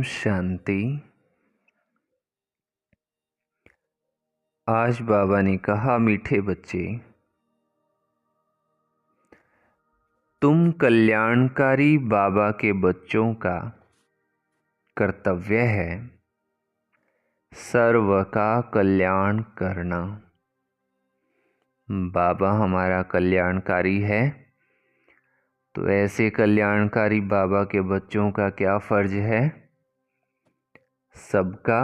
शांति। आज बाबा ने कहा, मीठे बच्चे, तुम कल्याणकारी बाबा के बच्चों का कर्तव्य है सर्व का कल्याण करना। बाबा हमारा कल्याणकारी है, तो ऐसे कल्याणकारी बाबा के बच्चों का क्या फर्ज है? सबका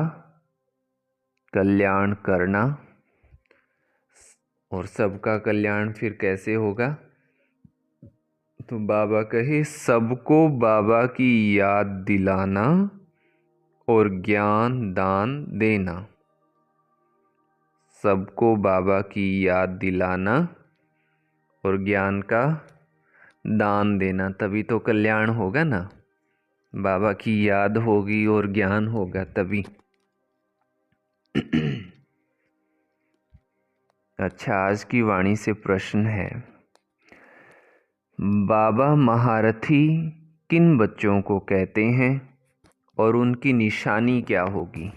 कल्याण करना। और सबका कल्याण फिर कैसे होगा? तो बाबा कहे, सबको बाबा की याद दिलाना और ज्ञान दान देना। सबको बाबा की याद दिलाना और ज्ञान का दान देना, तभी तो कल्याण होगा ना। बाबा की याद होगी और ज्ञान होगा तभी। अच्छा, आज की वाणी से प्रश्न है, बाबा महारथी किन बच्चों को कहते हैं और उनकी निशानी क्या होगी?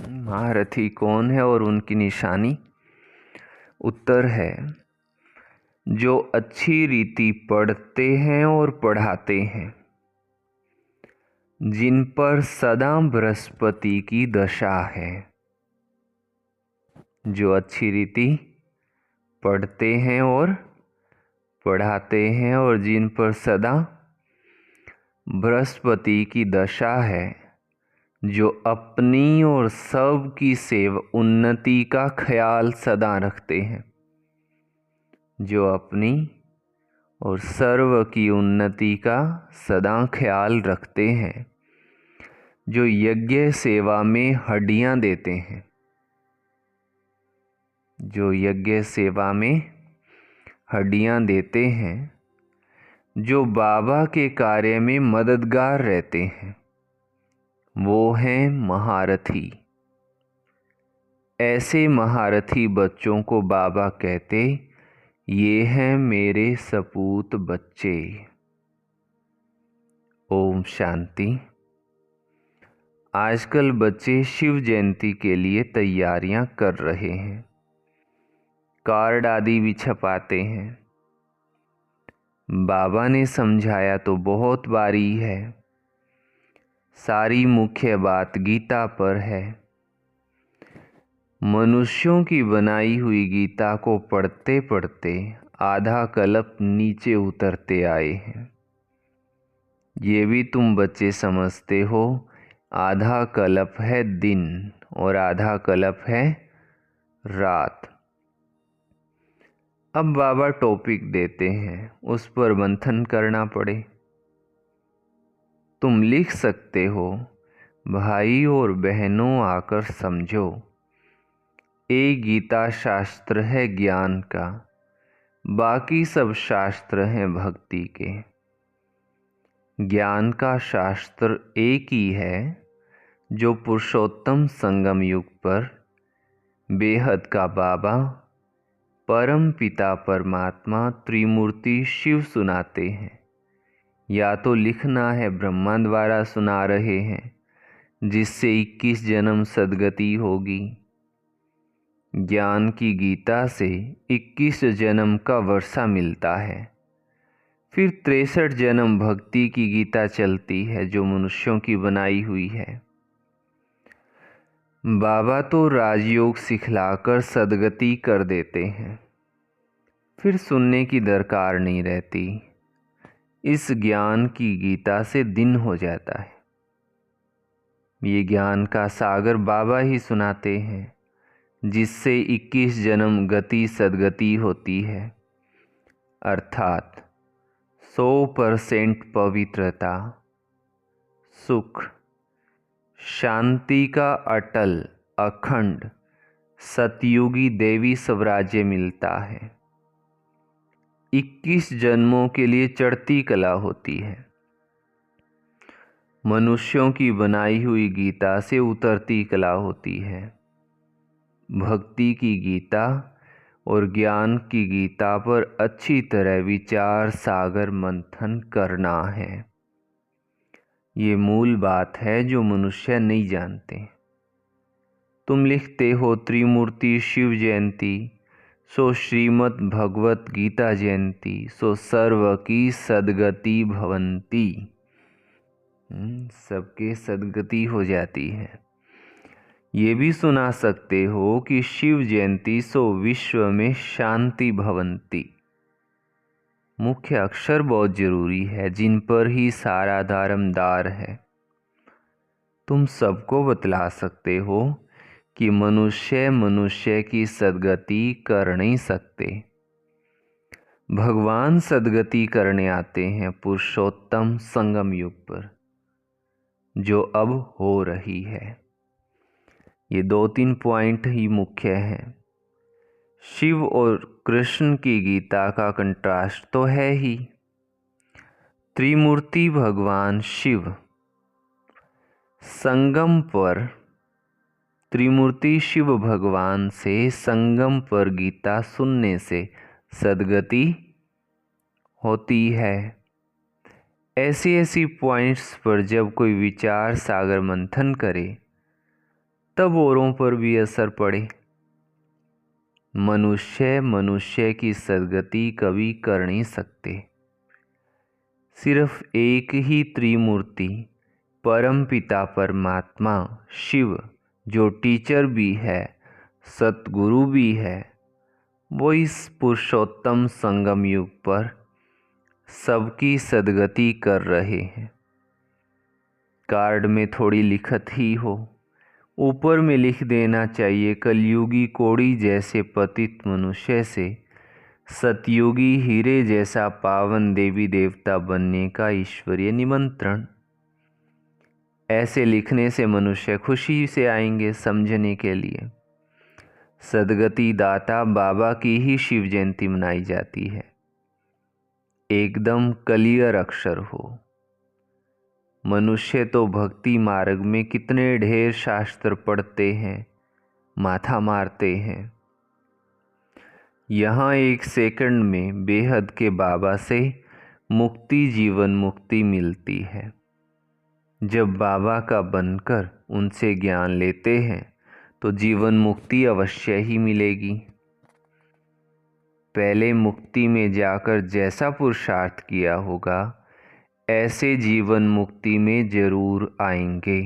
महारथी कौन है और उनकी निशानी? उत्तर है, जो अच्छी रीति पढ़ते हैं और पढ़ाते हैं, जिन पर सदा बृहस्पति की दशा है। जो अच्छी रीति पढ़ते हैं और पढ़ाते हैं और जिन पर सदा बृहस्पति की दशा है, जो अपनी और सब की सेवा उन्नति का ख्याल सदा रखते हैं, जो अपनी और सर्व की उन्नति का सदा ख्याल रखते हैं, जो यज्ञ सेवा में हड्डियां देते हैं, जो यज्ञ सेवा में हड्डियां देते हैं, जो बाबा के कार्य में मददगार रहते हैं, वो हैं महारथी। ऐसे महारथी बच्चों को बाबा कहते, ये हैं मेरे सपूत बच्चे। ओम शांति। आजकल बच्चे शिव जयंती के लिए तैयारियां कर रहे हैं, कार्ड आदि भी छपाते हैं। बाबा ने समझाया तो बहुत बारी है, सारी मुख्य बात गीता पर है। मनुष्यों की बनाई हुई गीता को पढ़ते पढ़ते आधा कल्प नीचे उतरते आए हैं। ये भी तुम बच्चे समझते हो, आधा कल्प है दिन और आधा कल्प है रात। अब बाबा टॉपिक देते हैं, उस पर मंथन करना पड़े। तुम लिख सकते हो, भाई और बहनों आकर समझो, एक गीता शास्त्र है ज्ञान का, बाकी सब शास्त्र हैं भक्ति के। ज्ञान का शास्त्र एक ही है, जो पुरुषोत्तम संगम युग पर बेहद का बाबा परम पिता परमात्मा त्रिमूर्ति शिव सुनाते हैं। या तो लिखना है ब्रह्मा द्वारा सुना रहे हैं, जिससे 21 जन्म सद्गति होगी। ज्ञान की गीता से 21 जन्म का वर्षा मिलता है। फिर 63 जन्म भक्ति की गीता चलती है, जो मनुष्यों की बनाई हुई है। बाबा तो राजयोग सिखलाकर सद्गति कर देते हैं, फिर सुनने की दरकार नहीं रहती। इस ज्ञान की गीता से दिन हो जाता है। ये ज्ञान का सागर बाबा ही सुनाते हैं, जिससे 21 जन्म गति सद्गति होती है, अर्थात 100% पवित्रता, सुख, शांति का अटल अखंड सतयुगी देवी स्वराज्य मिलता है। 21 जन्मों के लिए चढ़ती कला होती है। मनुष्यों की बनाई हुई गीता से उतरती कला होती है। भक्ति की गीता और ज्ञान की गीता पर अच्छी तरह विचार सागर मंथन करना है। ये मूल बात है जो मनुष्य नहीं जानते। तुम लिखते हो त्रिमूर्ति शिव जयंती, सो श्रीमद् भगवत गीता जयंती, सो सर्व की सद्गति भवंती। सबके सद्गति हो जाती है। ये भी सुना सकते हो कि शिव जयंती सो विश्व में शांति भवंती। मुख्य अक्षर बहुत जरूरी है, जिन पर ही सारा दारमदार है। तुम सबको बतला सकते हो कि मनुष्य की सद्गति कर नहीं सकते। भगवान सद्गति करने आते हैं पुरुषोत्तम संगम युग पर, जो अब हो रही है। ये 2-3 पॉइंट ही मुख्य हैं। शिव और कृष्ण की गीता का कंट्रास्ट तो है ही। त्रिमूर्ति भगवान शिव संगम पर, त्रिमूर्ति शिव भगवान से संगम पर गीता सुनने से सद्गति होती है। ऐसी पॉइंट्स पर जब कोई विचार सागर मंथन करे तब औरों पर भी असर पड़े। मनुष्य की सद्गति कभी कर नहीं सकते। सिर्फ एक ही त्रिमूर्ति परम पिता परमात्मा शिव, जो टीचर भी है सतगुरु भी है, वो इस पुरुषोत्तम संगम युग पर सबकी सद्गति कर रहे हैं। कार्ड में थोड़ी लिखत ही हो, ऊपर में लिख देना चाहिए, कलयुगी कोड़ी जैसे पतित मनुष्य से सतयुगी हीरे जैसा पावन देवी देवता बनने का ईश्वरीय निमंत्रण। ऐसे लिखने से मनुष्य खुशी से आएंगे समझने के लिए। सद्गति दाता बाबा की ही शिव जयंती मनाई जाती है। एकदम क्लियर अक्षर हो। मनुष्य तो भक्ति मार्ग में कितने ढेर शास्त्र पढ़ते हैं, माथा मारते हैं। यहाँ 1 सेकंड में बेहद के बाबा से मुक्ति, जीवन मुक्ति मिलती है। जब बाबा का बनकर उनसे ज्ञान लेते हैं तो जीवन मुक्ति अवश्य ही मिलेगी। पहले मुक्ति में जाकर जैसा पुरुषार्थ किया होगा, ऐसे जीवन मुक्ति में जरूर आएंगे।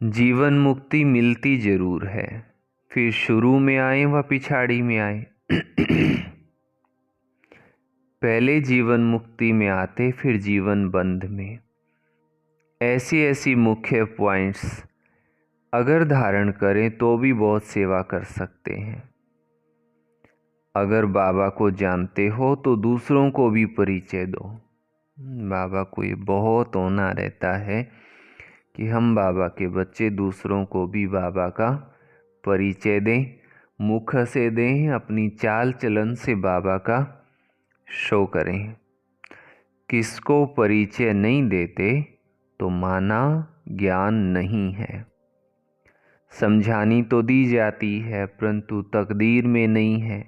जीवन मुक्ति मिलती जरूर है, फिर शुरू में आए व पिछाड़ी में आए। पहले जीवन मुक्ति में आते, फिर जीवन बंध में। ऐसी मुख्य पॉइंट्स अगर धारण करें तो भी बहुत सेवा कर सकते हैं। अगर बाबा को जानते हो तो दूसरों को भी परिचय दो। बाबा को ये बहुत होना रहता है कि हम बाबा के बच्चे दूसरों को भी बाबा का परिचय दें, मुख से दें, अपनी चाल चलन से बाबा का शो करें। किसको परिचय नहीं देते तो माना ज्ञान नहीं है। समझानी तो दी जाती है परंतु तकदीर में नहीं है।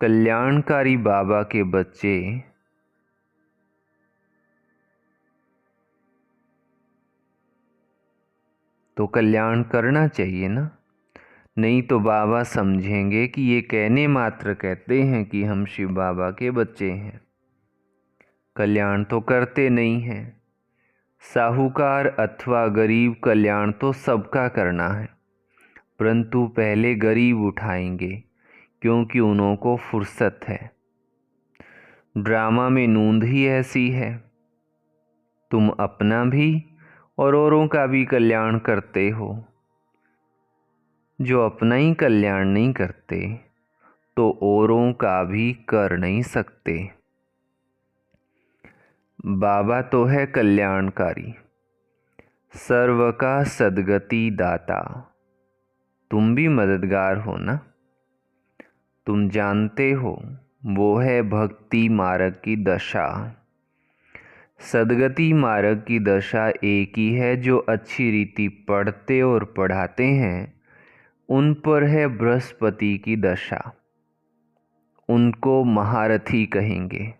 कल्याणकारी बाबा के बच्चे तो कल्याण करना चाहिए ना, नहीं तो बाबा समझेंगे कि ये कहने मात्र कहते हैं कि हम शिव बाबा के बच्चे हैं, कल्याण तो करते नहीं हैं। साहूकार अथवा गरीब कल्याण तो सबका करना है, परंतु पहले गरीब उठाएंगे क्योंकि उन्हों को फुर्सत है। ड्रामा में नूंद ही ऐसी है, तुम अपना भी और औरों का भी कल्याण करते हो। जो अपना ही कल्याण नहीं करते तो औरों का भी कर नहीं सकते। बाबा तो है कल्याणकारी, सर्व का सद्गति दाता। तुम भी मददगार हो ना। तुम जानते हो वो है भक्ति मार्ग की दशा। सद्गति मार्ग की दशा एक ही है। जो अच्छी रीति पढ़ते और पढ़ाते हैं उन पर है बृहस्पति की दशा, उनको महारथी कहेंगे।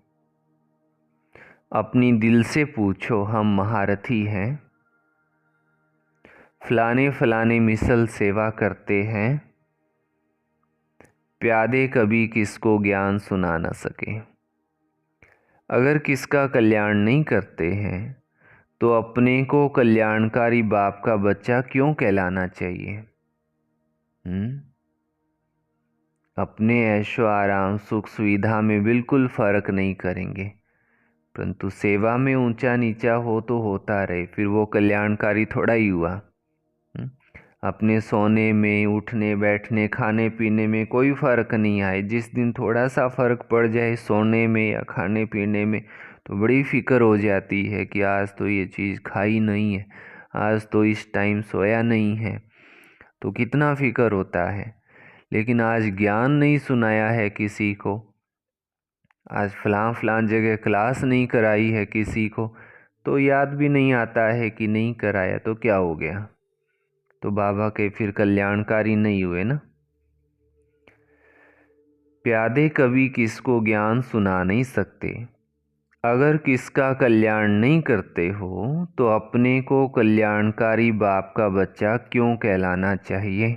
अपनी दिल से पूछो, हम महारथी हैं? फलाने फलाने मिसल सेवा करते हैं, प्यादे कभी किसको ज्ञान सुना न सके। अगर किसका कल्याण नहीं करते हैं तो अपने को कल्याणकारी बाप का बच्चा क्यों कहलाना चाहिए? अपने ऐशो आराम सुख सुविधा में बिल्कुल फर्क नहीं करेंगे, परंतु सेवा में ऊंचा नीचा हो तो होता रहे, फिर वो कल्याणकारी थोड़ा ही हुआ। अपने सोने में, उठने बैठने, खाने पीने में कोई फ़र्क नहीं आए, जिस दिन थोड़ा सा फ़र्क पड़ जाए सोने में या खाने पीने में तो बड़ी फ़िक्र हो जाती है कि आज तो ये चीज़ खाई नहीं है, आज तो इस टाइम सोया नहीं है, तो कितना फ़िक्र होता है। लेकिन आज ज्ञान नहीं सुनाया है किसी को, आज फलां जगह क्लास नहीं कराई है किसी को, तो याद भी नहीं आता है कि नहीं कराया तो क्या हो गया, तो बाबा के फिर कल्याणकारी नहीं हुए ना। प्यादे कभी किसको ज्ञान सुना नहीं सकते। अगर किसका कल्याण नहीं करते हो तो अपने को कल्याणकारी बाप का बच्चा क्यों कहलाना चाहिए?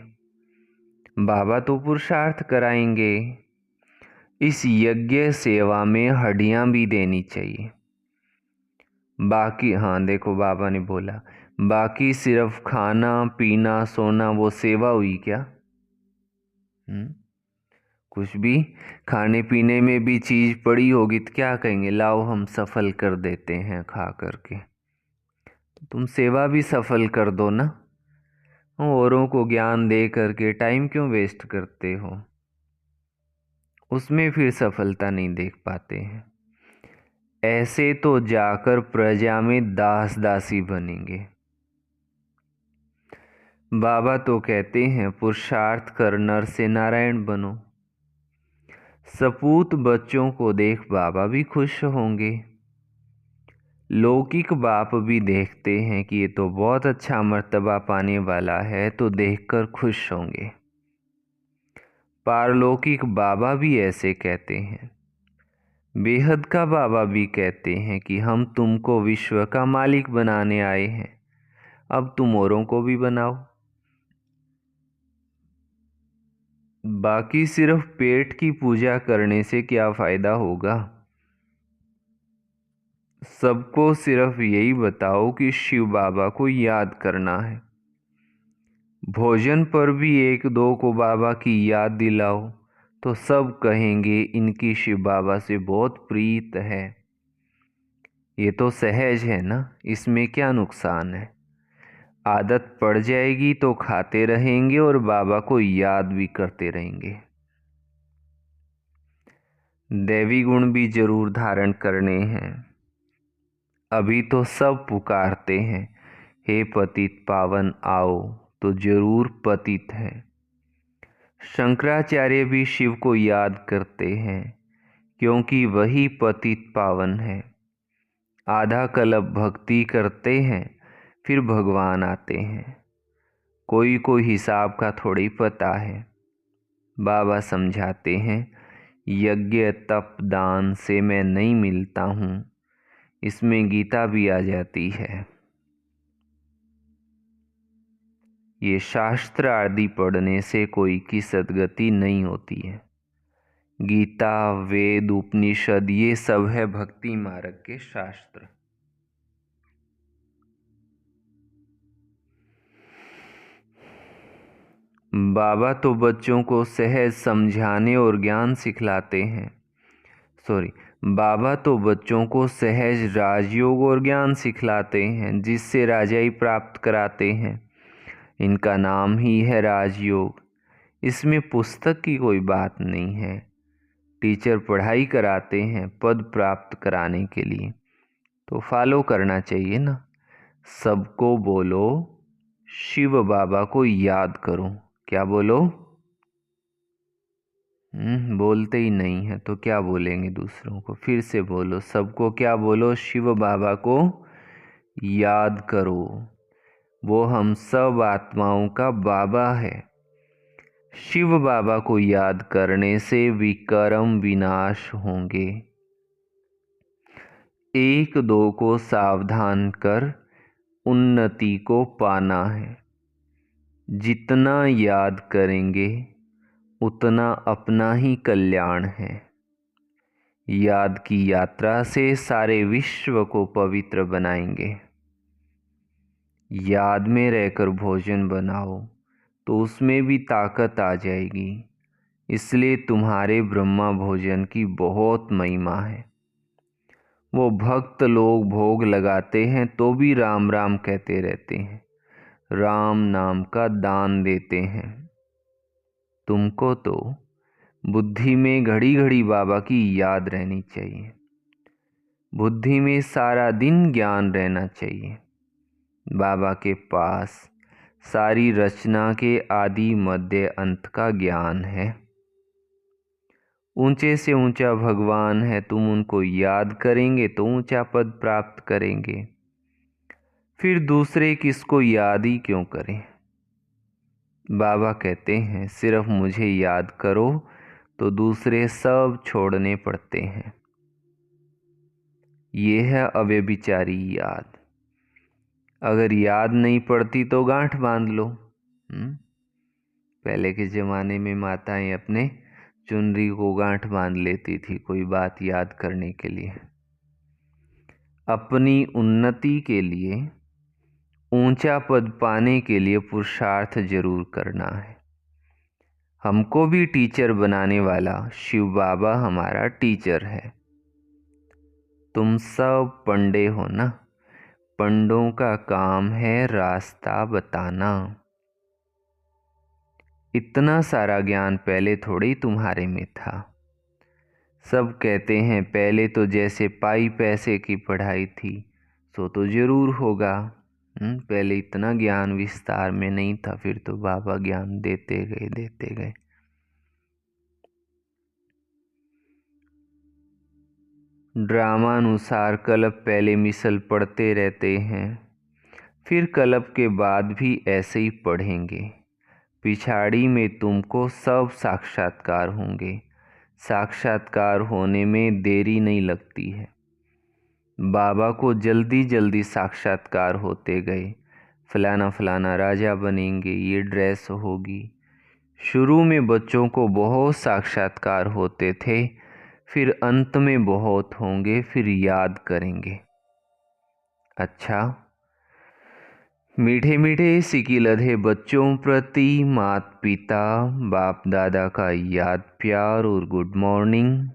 बाबा तो पुरुषार्थ कराएंगे। इस यज्ञ सेवा में हड्डियां भी देनी चाहिए। बाकी, हाँ देखो बाबा ने बोला बाकी सिर्फ खाना पीना सोना वो सेवा हुई क्या? कुछ भी खाने पीने में भी चीज़ पड़ी होगी तो क्या कहेंगे, लाओ हम सफल कर देते हैं खा करके। तो तुम सेवा भी सफल कर दो ना, औरों को ज्ञान दे करके टाइम क्यों वेस्ट करते हो? उसमें फिर सफलता नहीं देख पाते हैं। ऐसे तो जाकर प्रजा में दास दासी बनेंगे। बाबा तो कहते हैं पुरुषार्थ कर नर से नारायण बनो। सपूत बच्चों को देख बाबा भी खुश होंगे। लौकिक बाप भी देखते हैं कि ये तो बहुत अच्छा मर्तबा पाने वाला है, तो देखकर खुश होंगे। पारलौकिक बाबा भी ऐसे कहते हैं। बेहद का बाबा भी कहते हैं कि हम तुमको विश्व का मालिक बनाने आए हैं, अब तुम औरों को भी बनाओ। बाकी सिर्फ पेट की पूजा करने से क्या फायदा होगा? सबको सिर्फ यही बताओ कि शिव बाबा को याद करना है। भोजन पर भी एक दो को बाबा की याद दिलाओ तो सब कहेंगे इनकी शिव बाबा से बहुत प्रीत है। ये तो सहज है ना, इसमें क्या नुकसान है? आदत पड़ जाएगी तो खाते रहेंगे और बाबा को याद भी करते रहेंगे। दैवी गुण भी जरूर धारण करने हैं। अभी तो सब पुकारते हैं, हे पतित पावन आओ, तो जरूर पतित हैं। शंकराचार्य भी शिव को याद करते हैं क्योंकि वही पतित पावन है। आधा कल्प भक्ति करते हैं फिर भगवान आते हैं। कोई कोई हिसाब का थोड़ी पता है। बाबा समझाते हैं यज्ञ तप दान से मैं नहीं मिलता हूँ, इसमें गीता भी आ जाती है। ये शास्त्र आदि पढ़ने से कोई की सद्गति नहीं होती है। गीता वेद उपनिषद ये सब है भक्ति मार्ग के शास्त्र। बाबा तो बच्चों को सहज समझाने और ज्ञान सिखलाते हैं। बाबा तो बच्चों को सहज राजयोग और ज्ञान सिखलाते हैं, जिससे राजाई प्राप्त कराते हैं। इनका नाम ही है राजयोग। इसमें पुस्तक की कोई बात नहीं है। टीचर पढ़ाई कराते हैं पद प्राप्त कराने के लिए, तो फॉलो करना चाहिए ना। सबको बोलो शिव बाबा को याद करो। क्या बोलो? बोलते ही नहीं है तो क्या बोलेंगे दूसरों को? फिर से बोलो, सबको क्या बोलो? शिव बाबा को याद करो, वो हम सब आत्माओं का बाबा है। शिव बाबा को याद करने से विकर्म विनाश होंगे। एक दो को सावधान कर उन्नति को पाना है। जितना याद करेंगे उतना अपना ही कल्याण है। याद की यात्रा से सारे विश्व को पवित्र बनाएंगे। याद में रहकर भोजन बनाओ तो उसमें भी ताकत आ जाएगी। इसलिए तुम्हारे ब्रह्मा भोजन की बहुत महिमा है। वो भक्त लोग भोग लगाते हैं तो भी राम राम कहते रहते हैं, राम नाम का दान देते हैं। तुमको तो बुद्धि में घड़ी घड़ी बाबा की याद रहनी चाहिए। बुद्धि में सारा दिन ज्ञान रहना चाहिए। बाबा के पास सारी रचना के आदि मध्य अंत का ज्ञान है। ऊंचे से ऊंचा भगवान है, तुम उनको याद करेंगे तो ऊंचा पद प्राप्त करेंगे। फिर दूसरे किसको याद ही क्यों करें? बाबा कहते हैं सिर्फ मुझे याद करो तो दूसरे सब छोड़ने पड़ते हैं। ये है अव्यभिचारी याद। अगर याद नहीं पड़ती तो गांठ बांध लो। पहले के ज़माने में माताएं अपने चुनरी को गांठ बांध लेती थी कोई बात याद करने के लिए। अपनी उन्नति के लिए, ऊंचा पद पाने के लिए पुरुषार्थ जरूर करना है। हमको भी टीचर बनाने वाला शिव बाबा हमारा टीचर है। तुम सब पंडे हो ना, पंडों का काम है रास्ता बताना। इतना सारा ज्ञान पहले थोड़ी तुम्हारे में था। सब कहते हैं पहले तो जैसे पाई पैसे की पढ़ाई थी सो तो जरूर होगा। पहले इतना ज्ञान विस्तार में नहीं था, फिर तो बाबा ज्ञान देते गए। ड्रामानुसार कल्प पहले मिसल पढ़ते रहते हैं, फिर कल्प के बाद भी ऐसे ही पढ़ेंगे। पिछाड़ी में तुमको सब साक्षात्कार होंगे। साक्षात्कार होने में देरी नहीं लगती है। बाबा को जल्दी जल्दी साक्षात्कार होते गए। फलाना फलाना राजा बनेंगे, ये ड्रेस होगी। शुरू में बच्चों को बहुत साक्षात्कार होते थे, फिर अंत में बहुत होंगे, फिर याद करेंगे। अच्छा, मीठे मीठे सिकी लधे बच्चों प्रति माता पिता बाप दादा का याद प्यार और गुड मॉर्निंग।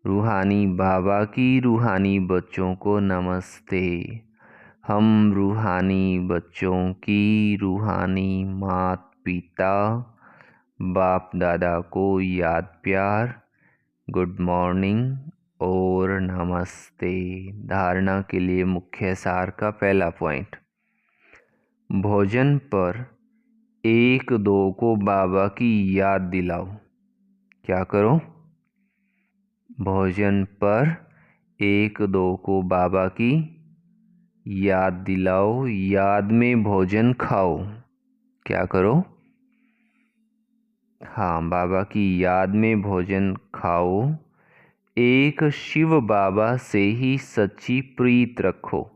रूहानी बाबा की रूहानी बच्चों को नमस्ते। हम रूहानी बच्चों की रूहानी माता पिता बाप दादा को याद प्यार, गुड मॉर्निंग और नमस्ते। धारणा के लिए मुख्य सार का पहला पॉइंट, भोजन पर एक दो को बाबा की याद दिलाओ। क्या करो? भोजन पर एक दो को बाबा की याद दिलाओ। याद में भोजन खाओ। क्या करो? हाँ, बाबा की याद में भोजन खाओ। एक शिव बाबा से ही सच्ची प्रीत रखो।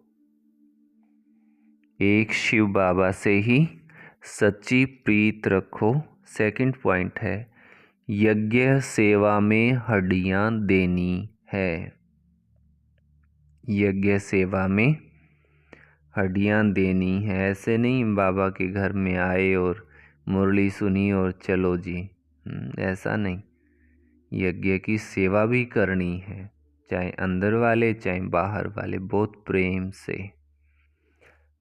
एक शिव बाबा से ही सच्ची प्रीत रखो। सेकंड पॉइंट है, यज्ञ सेवा में हड्डियाँ देनी है। यज्ञ सेवा में हड्डियाँ देनी है। ऐसे नहीं बाबा के घर में आए और मुरली सुनी और चलो जी, ऐसा नहीं। यज्ञ की सेवा भी करनी है, चाहे अंदर वाले चाहे बाहर वाले, बहुत प्रेम से।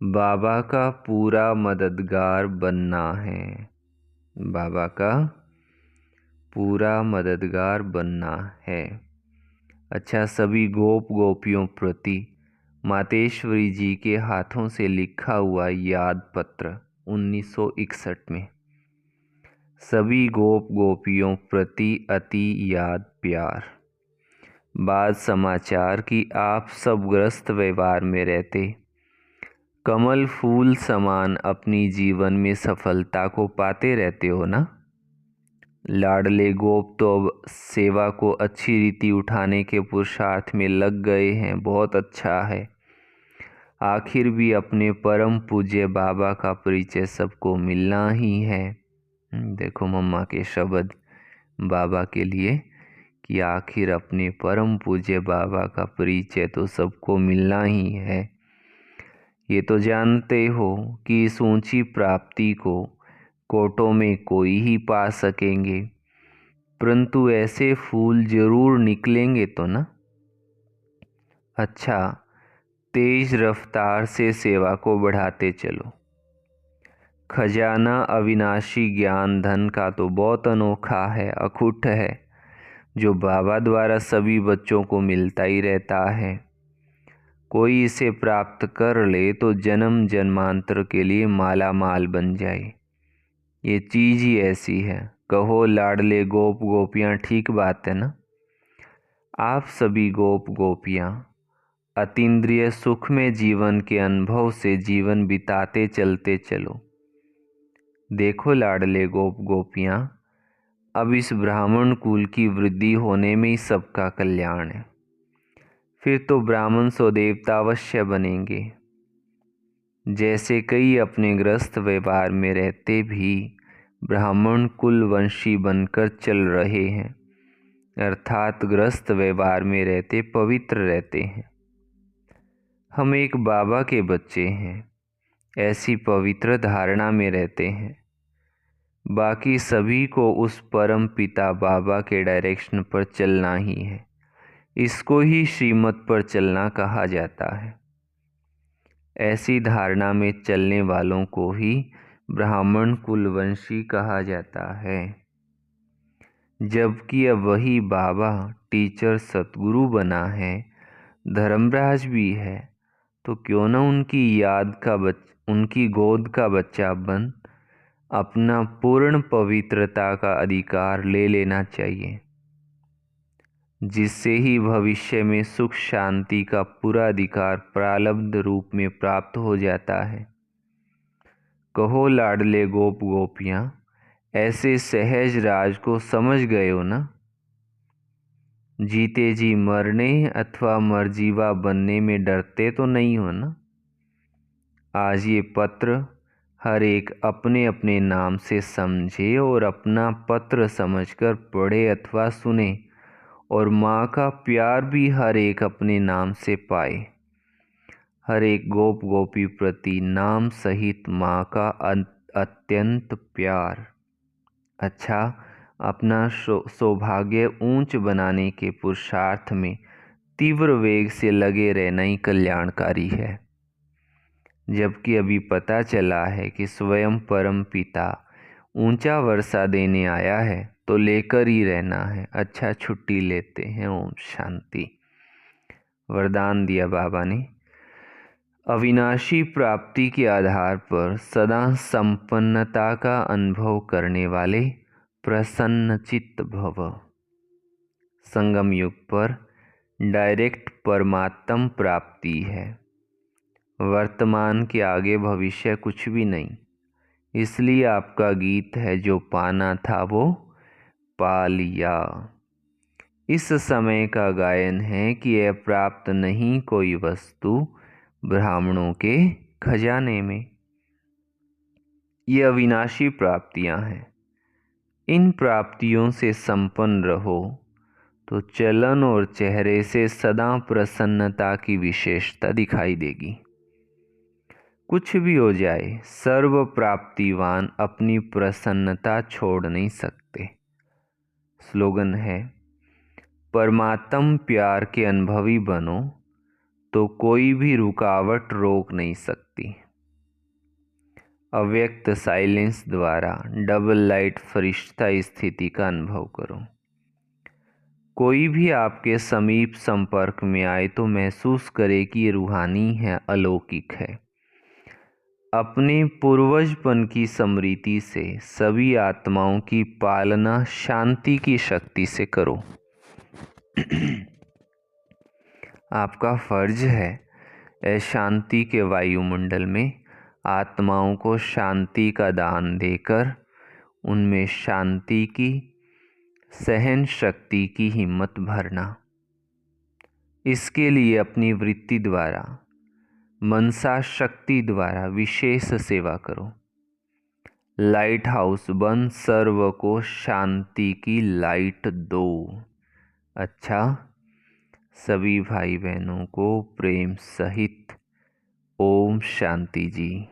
बाबा का पूरा मददगार बनना है। बाबा का पूरा मददगार बनना है। अच्छा, सभी गोप गोपियों प्रति मातेश्वरी जी के हाथों से लिखा हुआ याद पत्र 1961 में सभी गोप गोपियों प्रति अति याद प्यार। बात समाचार की आप सब ग्रस्त व्यवहार में रहते कमल फूल समान अपनी जीवन में सफलता को पाते रहते हो ना। लाडले गोप तो अब सेवा को अच्छी रीति उठाने के पुरुषार्थ में लग गए हैं, बहुत अच्छा है। आखिर भी अपने परम पूज्य बाबा का परिचय सबको मिलना ही है। देखो मम्मा के शब्द बाबा के लिए कि आखिर अपने परम पूज्य बाबा का परिचय तो सबको मिलना ही है। ये तो जानते हो कि इस ऊंची प्राप्ति को कोटों में कोई ही पा सकेंगे, परंतु ऐसे फूल जरूर निकलेंगे तो ना। अच्छा, तेज रफ्तार से सेवा को बढ़ाते चलो। खजाना अविनाशी ज्ञान धन का तो बहुत अनोखा है, अखुट है, जो बाबा द्वारा सभी बच्चों को मिलता ही रहता है। कोई इसे प्राप्त कर ले तो जन्म जन्मांतर के लिए माला माल बन जाए। ये चीज ही ऐसी है। कहो लाडले गोप गोपियाँ, ठीक बात है ना। आप सभी गोप गोपियाँ अतीन्द्रिय सुख में जीवन के अनुभव से जीवन बिताते चलते चलो। देखो लाडले गोप गोपियाँ, अब इस ब्राह्मण कुल की वृद्धि होने में ही सबका कल्याण है। फिर तो ब्राह्मण सो देवता अवश्य बनेंगे। जैसे कई अपने ग्रस्त व्यवहार में रहते भी ब्राह्मण कुल वंशी बनकर चल रहे हैं, अर्थात ग्रस्त व्यवहार में रहते पवित्र रहते हैं। हम एक बाबा के बच्चे हैं, ऐसी पवित्र धारणा में रहते हैं। बाकी सभी को उस परम पिता बाबा के डायरेक्शन पर चलना ही है। इसको ही श्रीमत पर चलना कहा जाता है। ऐसी धारणा में चलने वालों को ही ब्राह्मण कुलवंशी कहा जाता है। जबकि अब वही बाबा टीचर सतगुरु बना है, धर्मराज भी है, तो क्यों न उनकी गोद का बच्चा बन अपना पूर्ण पवित्रता का अधिकार ले लेना चाहिए, जिससे ही भविष्य में सुख शांति का पूरा अधिकार प्रारब्ध रूप में प्राप्त हो जाता है। कहो लाडले गोप गोपियाँ, ऐसे सहज राज को समझ गए हो ना। जीते जी मरने अथवा मरजीवा बनने में डरते तो नहीं हो ना। आज ये पत्र हर एक अपने अपने नाम से समझे और अपना पत्र समझकर पढ़े अथवा सुने, और माँ का प्यार भी हर एक अपने नाम से पाए। हर एक गोप गोपी प्रति नाम सहित माँ का अत्यंत प्यार। अच्छा, अपना सौभाग्य ऊंच बनाने के पुरुषार्थ में तीव्र वेग से लगे रहना ही कल्याणकारी है। जबकि अभी पता चला है कि स्वयं परम पिता ऊंचा वर्षा देने आया है, तो लेकर ही रहना है। अच्छा, छुट्टी लेते हैं। ओम शांति। वरदान दिया बाबा ने, अविनाशी प्राप्ति के आधार पर सदा संपन्नता का अनुभव करने वाले प्रसन्नचित्त भव। संगम युग पर डायरेक्ट परमात्म प्राप्ति है। वर्तमान के आगे भविष्य कुछ भी नहीं। इसलिए आपका गीत है, जो पाना था वो पा लिया। इस समय का गायन है कि यह प्राप्त नहीं कोई वस्तु ब्राह्मणों के खजाने में। ये अविनाशी प्राप्तियां हैं। इन प्राप्तियों से संपन्न रहो तो चलन और चेहरे से सदा प्रसन्नता की विशेषता दिखाई देगी। कुछ भी हो जाए, सर्व प्राप्तिवान अपनी प्रसन्नता छोड़ नहीं सकते। स्लोगन है, परमात्म प्यार के अनुभवी बनो तो कोई भी रुकावट रोक नहीं सकती। अव्यक्त साइलेंस द्वारा डबल लाइट फरिश्ता स्थिति का अनुभव करो। कोई भी आपके समीप संपर्क में आए तो महसूस करे कि ये रूहानी है, अलौकिक है। अपने पूर्वजपन की स्मृति से सभी आत्माओं की पालना शांति की शक्ति से करो। आपका फर्ज है इस शांति के वायुमंडल में आत्माओं को शांति का दान देकर उनमें शांति की, सहन शक्ति की हिम्मत भरना। इसके लिए अपनी वृत्ति द्वारा, मनसा शक्ति द्वारा विशेष सेवा करो। लाइट हाउस बन सर्व को शांति की लाइट दो। अच्छा, सभी भाई बहनों को प्रेम सहित ओम शांति जी।